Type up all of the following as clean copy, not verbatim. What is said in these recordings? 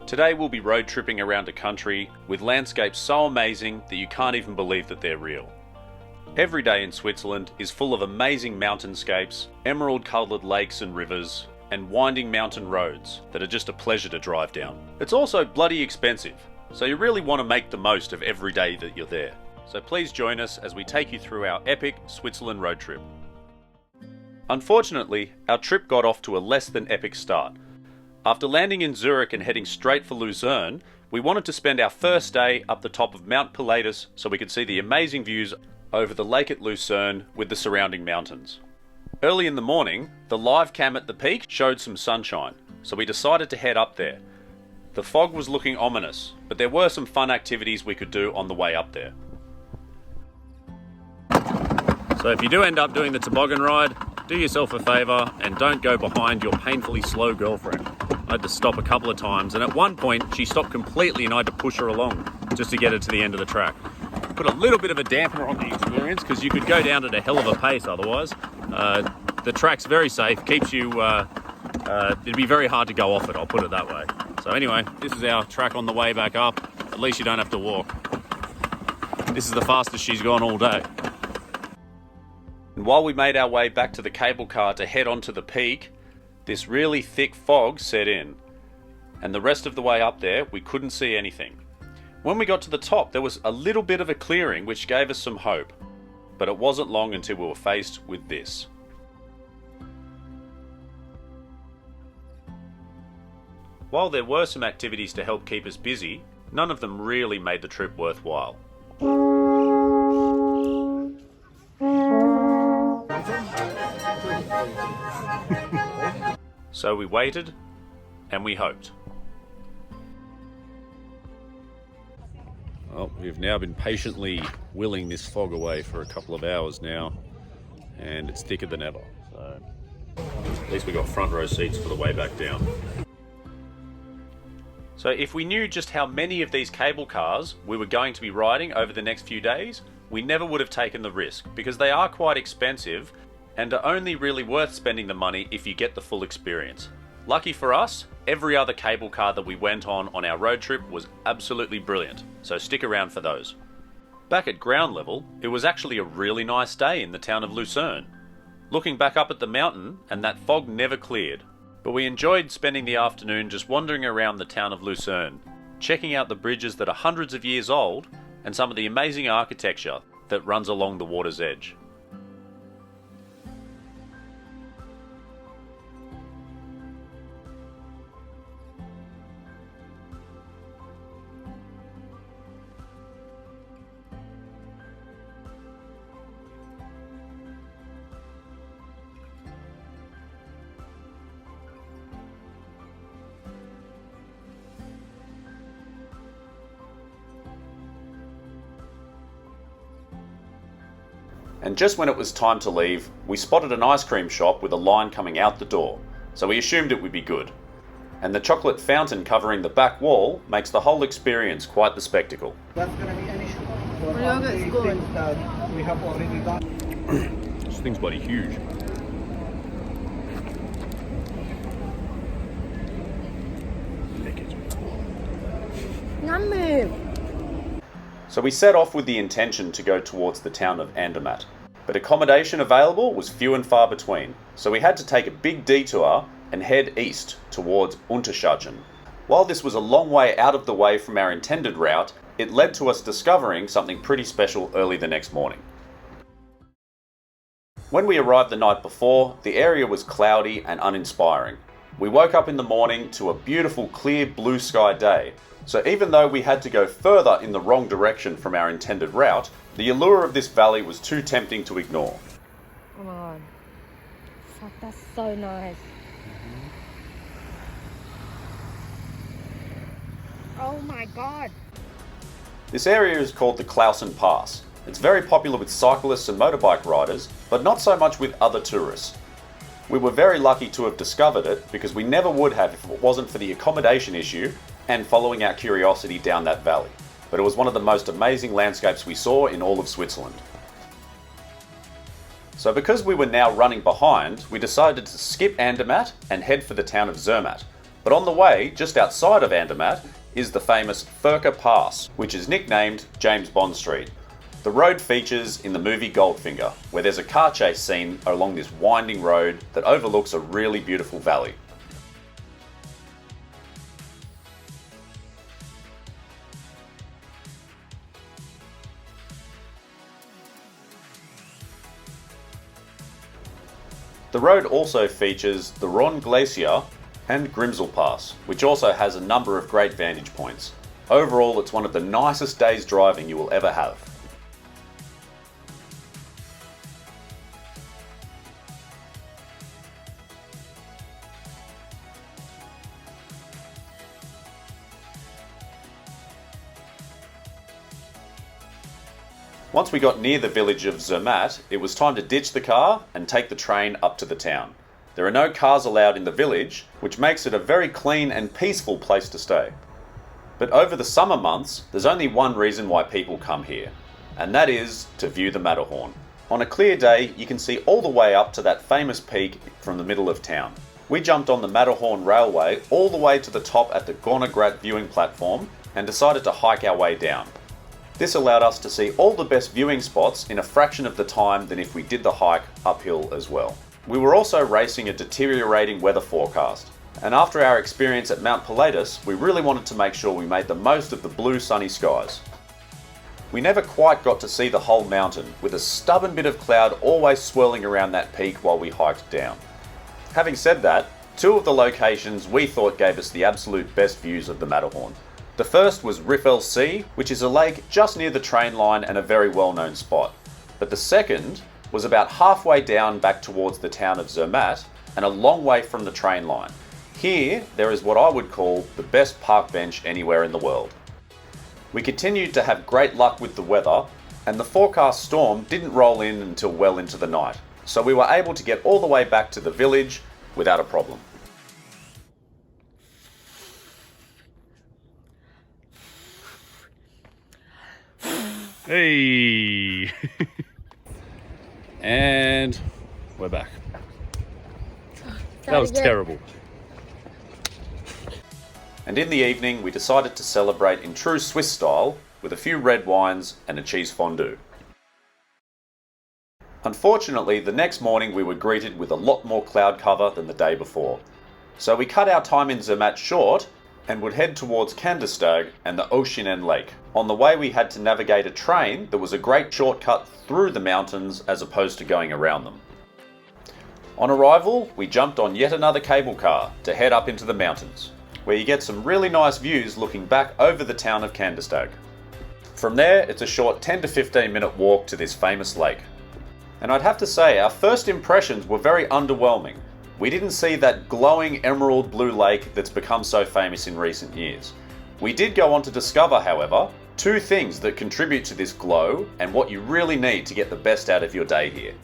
Today we'll be road tripping around a country with landscapes so amazing that you can't even believe that they're real. Every day in Switzerland is full of amazing mountainscapes, emerald-coloured lakes and rivers, and winding mountain roads that are just a pleasure to drive down. It's also bloody expensive, so you really want to make the most of every day that you're there. So please join us as we take you through our epic Switzerland road trip. Unfortunately, our trip got off to a less than epic start. After landing in Zurich and heading straight for Lucerne, we wanted to spend our first day up the top of Mount Pilatus so we could see the amazing views over the lake at Lucerne with the surrounding mountains. Early in the morning, the live cam at the peak showed some sunshine, so we decided to head up there. The fog was looking ominous, but there were some fun activities we could do on the way up there. So if you do end up doing the toboggan ride, do yourself a favour and don't go behind your painfully slow girlfriend. I had to stop a couple of times, and at one point she stopped completely and I had to push her along just to get her to the end of the track. Put a little bit of a dampener on the experience because you could go down at a hell of a pace otherwise. The track's very safe, keeps you, it'd be very hard to go off it, I'll put it that way. So anyway, this is our track on the way back up. At least you don't have to walk. This is the fastest she's gone all day. And while we made our way back to the cable car to head onto the peak, this really thick fog set in. And the rest of the way up there, we couldn't see anything. When we got to the top, there was a little bit of a clearing which gave us some hope. But it wasn't long until we were faced with this. While there were some activities to help keep us busy, none of them really made the trip worthwhile. So we waited and we hoped. Well, we've now been patiently willing this fog away for a couple of hours now, and it's thicker than ever. So at least we got front row seats for the way back down. So if we knew just how many of these cable cars we were going to be riding over the next few days, we never would have taken the risk, because they are quite expensive and are only really worth spending the money if you get the full experience. Lucky for us, every other cable car that we went on our road trip was absolutely brilliant, so stick around for those. Back at ground level, it was actually a really nice day in the town of Lucerne. Looking back up at the mountain, and that fog never cleared. But we enjoyed spending the afternoon just wandering around the town of Lucerne, checking out the bridges that are hundreds of years old, and some of the amazing architecture that runs along the water's edge. And just when it was time to leave, we spotted an ice cream shop with a line coming out the door, so we assumed it would be good. And the chocolate fountain covering the back wall makes the whole experience quite the spectacle. That's gonna be an issue. For all the things that we have already done. This thing's bloody huge. Yummy! So we set off with the intention to go towards the town of Andermatt, but accommodation available was few and far between, so we had to take a big detour and head east towards Unterschächen. While this was a long way out of the way from our intended route, it led to us discovering something pretty special early the next morning. When we arrived the night before, the area was cloudy and uninspiring. We woke up in the morning to a beautiful clear blue sky day. So even though we had to go further in the wrong direction from our intended route, the allure of this valley was too tempting to ignore. Oh my god. Fuck, that's so nice. Oh my god. This area is called the Klausenpass. It's very popular with cyclists and motorbike riders, but not so much with other tourists. We were very lucky to have discovered it because we never would have if it wasn't for the accommodation issue and following our curiosity down that valley. But it was one of the most amazing landscapes we saw in all of Switzerland. So because we were now running behind, we decided to skip Andermatt and head for the town of Zermatt. But on the way, just outside of Andermatt, is the famous Furka Pass, which is nicknamed James Bond Street. The road features in the movie Goldfinger, where there's a car chase scene along this winding road that overlooks a really beautiful valley. The road also features the Rhine Glacier and Grindelwald Pass, which also has a number of great vantage points. Overall, it's one of the nicest days driving you will ever have. Once we got near the village of Zermatt, it was time to ditch the car and take the train up to the town. There are no cars allowed in the village, which makes it a very clean and peaceful place to stay. But over the summer months, there's only one reason why people come here, and that is to view the Matterhorn. On a clear day, you can see all the way up to that famous peak from the middle of town. We jumped on the Matterhorn railway all the way to the top at the Gornergrat viewing platform and decided to hike our way down. This allowed us to see all the best viewing spots in a fraction of the time than if we did the hike uphill as well. We were also racing a deteriorating weather forecast, and after our experience at Mount Pilatus, we really wanted to make sure we made the most of the blue sunny skies. We never quite got to see the whole mountain, with a stubborn bit of cloud always swirling around that peak while we hiked down. Having said that, two of the locations we thought gave us the absolute best views of the Matterhorn. The first was Riffelsee, which is a lake just near the train line and a very well-known spot. But the second was about halfway down back towards the town of Zermatt and a long way from the train line. Here, there is what I would call the best park bench anywhere in the world. We continued to have great luck with the weather, and the forecast storm didn't roll in until well into the night, so we were able to get all the way back to the village without a problem. Hey! And we're back. That was terrible. And in the evening, we decided to celebrate in true Swiss style with a few red wines and a cheese fondue. Unfortunately, the next morning we were greeted with a lot more cloud cover than the day before. So we cut our time in Zermatt short and would head towards Kandersteg and the Oeschinensee Lake. On the way we had to navigate a train that was a great shortcut through the mountains as opposed to going around them. On arrival, we jumped on yet another cable car to head up into the mountains, where you get some really nice views looking back over the town of Kandersteg. From there, it's a short 10 to 15 minute walk to this famous lake. And I'd have to say, our first impressions were very underwhelming. We didn't see that glowing emerald blue lake that's become so famous in recent years. We did go on to discover, however, two things that contribute to this glow and what you really need to get the best out of your day here.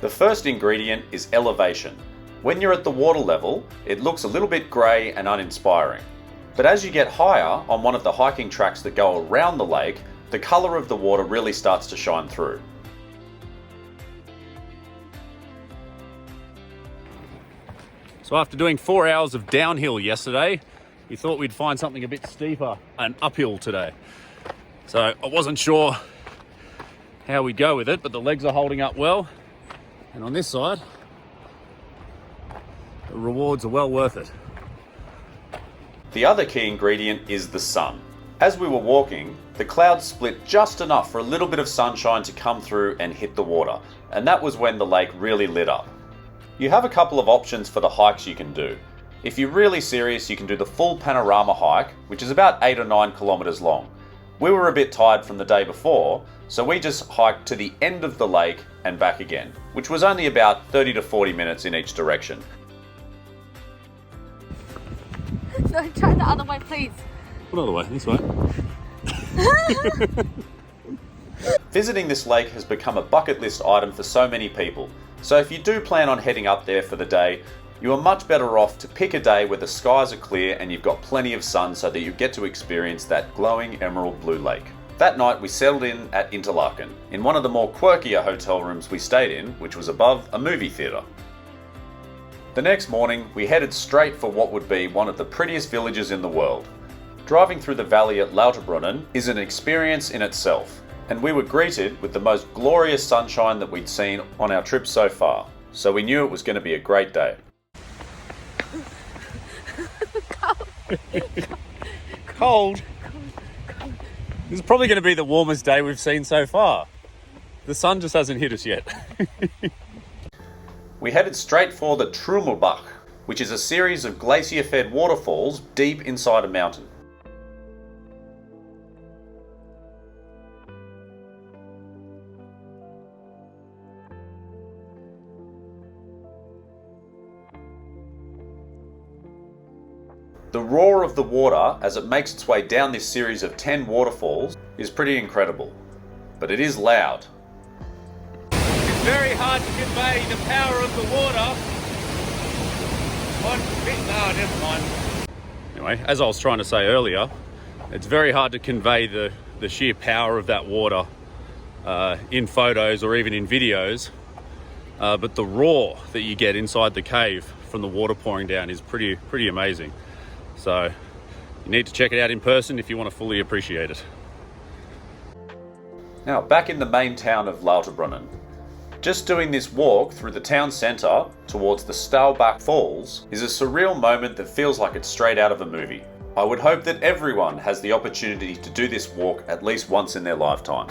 The first ingredient is elevation. When you're at the water level, it looks a little bit grey and uninspiring. But as you get higher on one of the hiking tracks that go around the lake, the colour of the water really starts to shine through. So after doing 4 hours of downhill yesterday, we thought we'd find something a bit steeper and uphill today. So I wasn't sure how we'd go with it, but the legs are holding up well. And on this side, the rewards are well worth it. The other key ingredient is the sun. As we were walking, the clouds split just enough for a little bit of sunshine to come through and hit the water, and that was when the lake really lit up. You have a couple of options for the hikes you can do. If you're really serious, you can do the full panorama hike, which is about 8 or 9 kilometers long. We were a bit tired from the day before, so we just hiked to the end of the lake and back again, which was only about 30 to 40 minutes in each direction. No, try the other way, please. What other way? This way. Visiting this lake has become a bucket list item for so many people, so if you do plan on heading up there for the day, you are much better off to pick a day where the skies are clear and you've got plenty of sun so that you get to experience that glowing emerald blue lake. That night we settled in at Interlaken, in one of the more quirkier hotel rooms we stayed in, which was above a movie theatre. The next morning, we headed straight for what would be one of the prettiest villages in the world. Driving through the valley at Lauterbrunnen is an experience in itself, and we were greeted with the most glorious sunshine that we'd seen on our trip so far, so we knew it was going to be a great day. Cold? This is probably going to be the warmest day we've seen so far. The sun just hasn't hit us yet. We headed straight for the Trummelbach, which is a series of glacier-fed waterfalls deep inside a mountain. The roar of the water as it makes its way down this series of 10 waterfalls is pretty incredible, but it is loud. It's very hard to convey the power of the water. No, never mind. Anyway, as I was trying to say earlier, it's very hard to convey the sheer power of that water in photos or even in videos, but the roar that you get inside the cave from the water pouring down is pretty amazing. So you need to check it out in person if you want to fully appreciate it. Now back in the main town of Lauterbrunnen. Just doing this walk through the town centre towards the Staubach Falls is a surreal moment that feels like it's straight out of a movie. I would hope that everyone has the opportunity to do this walk at least once in their lifetime.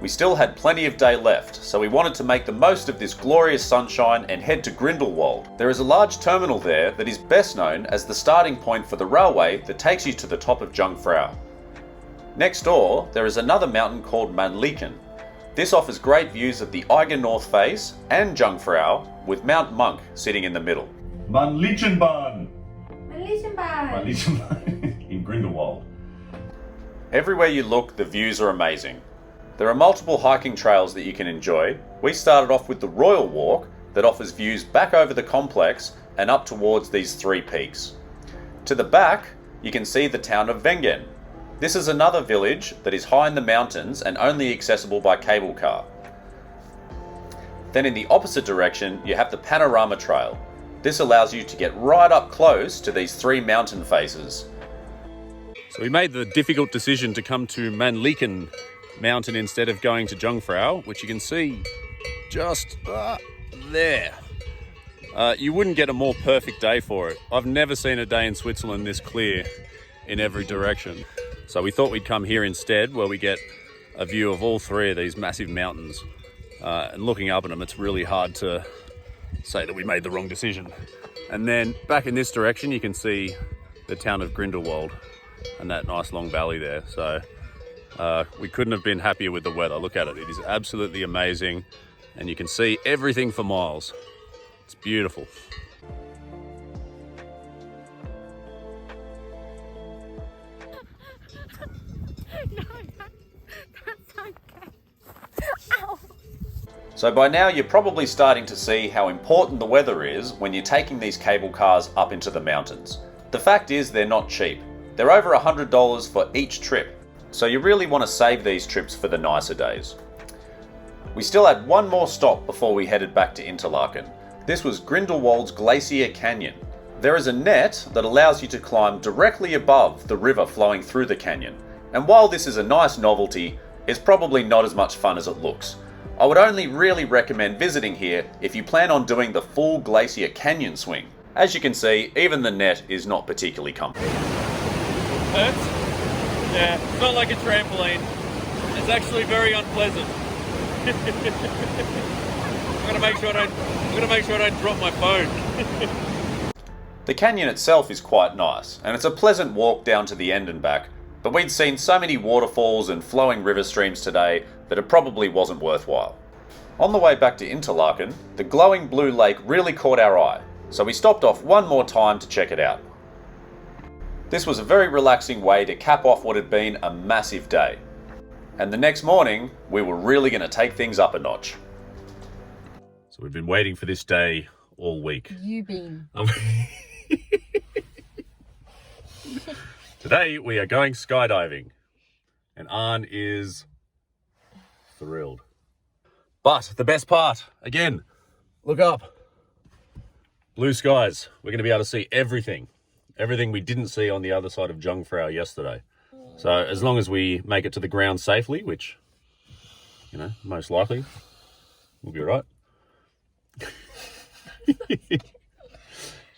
We still had plenty of day left, so we wanted to make the most of this glorious sunshine and head to Grindelwald. There is a large terminal there that is best known as the starting point for the railway that takes you to the top of Jungfrau. Next door, there is another mountain called Männlichen. This offers great views of the Eiger North Face and Jungfrau, with Mount Monk sitting in the middle. Männlichenbahn! Männlichen In Grindelwald. Everywhere you look, the views are amazing. There are multiple hiking trails that you can enjoy. We started off with the Royal Walk that offers views back over the complex and up towards these 3 peaks. To the back, you can see the town of Wengen. This is another village that is high in the mountains and only accessible by cable car. Then in the opposite direction, you have the Panorama Trail. This allows you to get right up close to these 3 mountain faces. So we made the difficult decision to come to Männlichen mountain instead of going to Jungfrau, which you can see just there. You wouldn't get a more perfect day for it. I've never seen a day in Switzerland this clear in every direction. So we thought we'd come here instead, where we get a view of all 3 of these massive mountains. And looking up at them, it's really hard to say that we made the wrong decision. And then back in this direction, you can see the town of Grindelwald and that nice long valley there. So we couldn't have been happier with the weather. Look at it. It is absolutely amazing. And you can see everything for miles. It's beautiful. So by now you're probably starting to see how important the weather is when you're taking these cable cars up into the mountains. The fact is they're not cheap. They're over $100 for each trip. So you really want to save these trips for the nicer days. We still had one more stop before we headed back to Interlaken. This was Grindelwald's Glacier Canyon. There is a net that allows you to climb directly above the river flowing through the canyon. And while this is a nice novelty, it's probably not as much fun as it looks. I would only really recommend visiting here if you plan on doing the full Glacier Canyon swing. As you can see, even the net is not particularly comfortable. Hurts? Yeah, it's not like a trampoline. It's actually very unpleasant. I'm gonna make sure I don't drop my phone. The canyon itself is quite nice, and it's a pleasant walk down to the end and back, but we'd seen so many waterfalls and flowing river streams today that it probably wasn't worthwhile. On the way back to Interlaken, the glowing blue lake really caught our eye, so we stopped off one more time to check it out. This was a very relaxing way to cap off what had been a massive day. And the next morning, we were really going to take things up a notch. So we've been waiting for this day all week. You been. Today we are going skydiving, and Arne is thrilled. But the best part, again, look up. Blue skies. We're going to be able to see everything. Everything we didn't see on the other side of Jungfrau yesterday. So as long as we make it to the ground safely, which, you know, most likely, we'll be all right.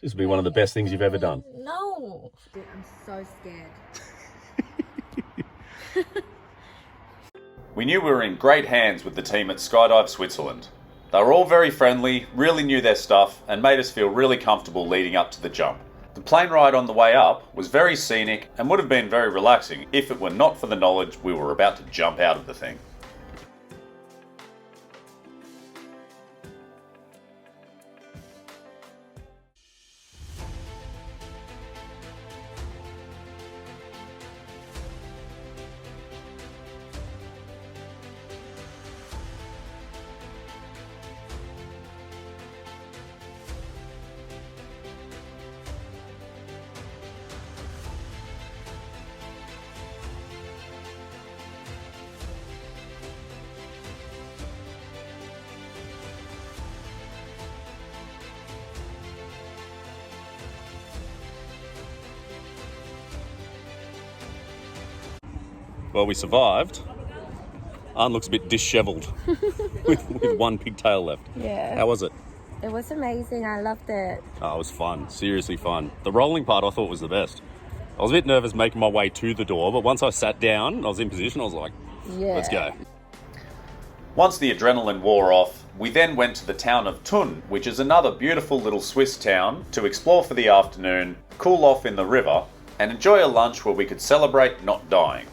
This will be one of the best things you've ever done. No. I'm so scared. We knew we were in great hands with the team at Skydive Switzerland. They were all very friendly, really knew their stuff, and made us feel really comfortable leading up to the jump. The plane ride on the way up was very scenic and would have been very relaxing if it were not for the knowledge we were about to jump out of the thing. Well, we survived. Arne looks a bit disheveled with one pigtail left. Yeah. How was it? It was amazing. I loved it. Oh, it was fun. Seriously fun. The rolling part I thought was the best. I was a bit nervous making my way to the door, but once I sat down, I was in position, I was like, Yeah. let's go. Once the adrenaline wore off, we then went to the town of Thun, which is another beautiful little Swiss town, to explore for the afternoon, cool off in the river, and enjoy a lunch where we could celebrate not dying.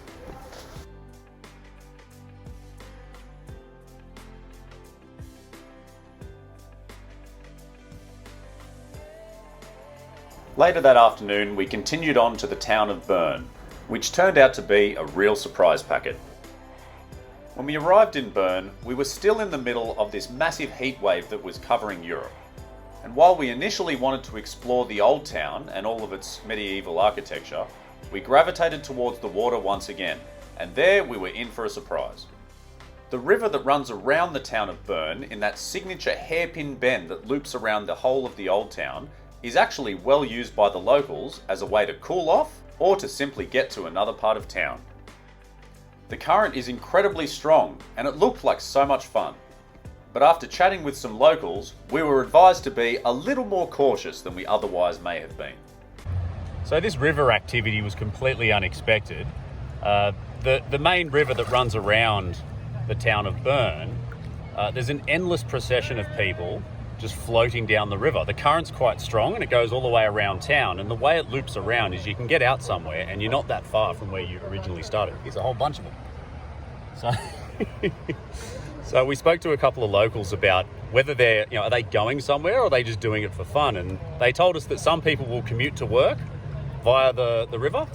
Later that afternoon, we continued on to the town of Bern, which turned out to be a real surprise packet. When we arrived in Bern, we were still in the middle of this massive heat wave that was covering Europe. And while we initially wanted to explore the old town and all of its medieval architecture, we gravitated towards the water once again, and there we were in for a surprise. The river that runs around the town of Bern, in that signature hairpin bend that loops around the whole of the old town, is actually well used by the locals as a way to cool off or to simply get to another part of town. The current is incredibly strong and it looked like so much fun. But after chatting with some locals, we were advised to be a little more cautious than we otherwise may have been. So this river activity was completely unexpected. The main river that runs around the town of Bern, there's an endless procession of people just floating down the river. The current's quite strong and it goes all the way around town, and the way it loops around is you can get out somewhere and you're not that far from where you originally started. There's a whole bunch of them. So we spoke to a couple of locals about whether they're, are they going somewhere or are they just doing it for fun, and they told us that some people will commute to work via the river,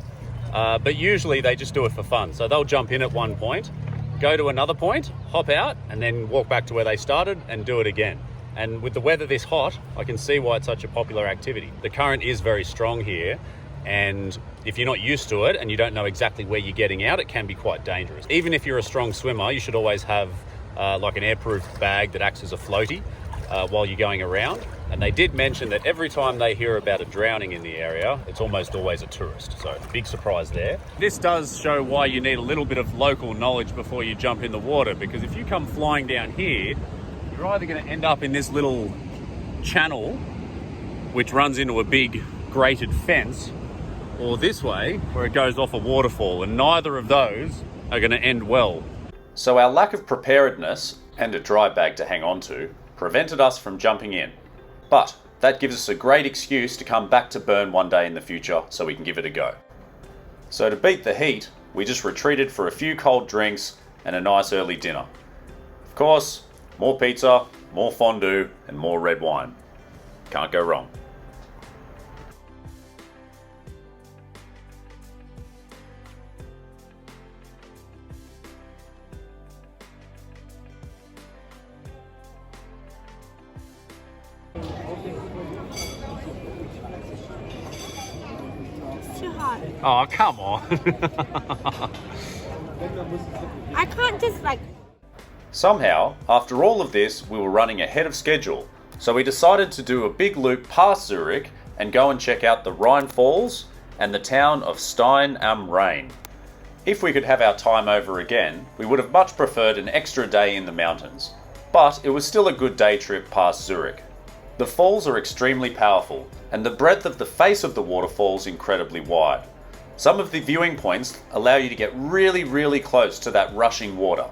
but usually they just do it for fun. So they'll jump in at one point, go to another point, hop out, and then walk back to where they started and do it again. And with the weather this hot, I can see why it's such a popular activity. The current is very strong here, and if you're not used to it and you don't know exactly where you're getting out, it can be quite dangerous. Even if you're a strong swimmer, you should always have like an airproof bag that acts as a floaty while you're going around. And they did mention that every time they hear about a drowning in the area, it's almost always a tourist. So big surprise there. This does show why you need a little bit of local knowledge before you jump in the water, because if you come flying down here, you're either going to end up in this little channel which runs into a big grated fence, or this way where it goes off a waterfall, and neither of those are going to end well. So our lack of preparedness and a dry bag to hang on to prevented us from jumping in. But that gives us a great excuse to come back to Bern one day in the future so we can give it a go. So to beat the heat, we just retreated for a few cold drinks and a nice early dinner. Of course, more pizza, more fondue, and more red wine. Can't go wrong. Oh, come on. I can't just like. Somehow, after all of this, we were running ahead of schedule, so we decided to do a big loop past Zurich and go and check out the Rhine Falls and the town of Stein am Rhein. If we could have our time over again, we would have much preferred an extra day in the mountains, but it was still a good day trip past Zurich. The falls are extremely powerful, and the breadth of the face of the waterfalls incredibly wide. Some of the viewing points allow you to get really close to that rushing water,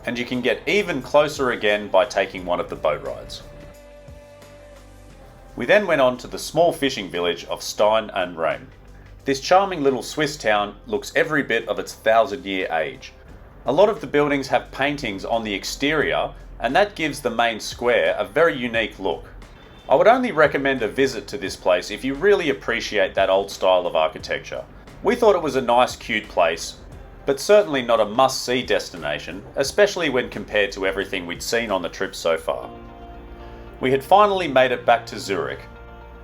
and you can get even closer again by taking one of the boat rides. We then went on to the small fishing village of Stein am Rhein. This charming little Swiss town looks every bit of its 1,000-year age. A lot of the buildings have paintings on the exterior, and that gives the main square a very unique look. I would only recommend a visit to this place if you really appreciate that old style of architecture. We thought it was a nice, cute place, but certainly not a must-see destination, especially when compared to everything we'd seen on the trip so far. We had finally made it back to Zurich.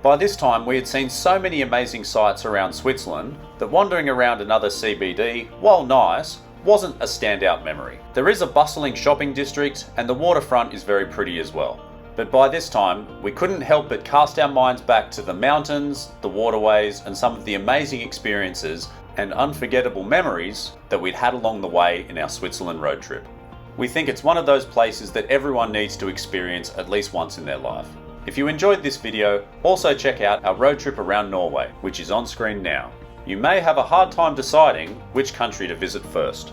By this time, we had seen so many amazing sights around Switzerland that wandering around another CBD, while nice, wasn't a standout memory. There is a bustling shopping district, and the waterfront is very pretty as well. But by this time, we couldn't help but cast our minds back to the mountains, the waterways, and some of the amazing experiences and unforgettable memories that we'd had along the way in our Switzerland road trip. We think it's one of those places that everyone needs to experience at least once in their life. If you enjoyed this video, also check out our road trip around Norway, which is on screen now. You may have a hard time deciding which country to visit first.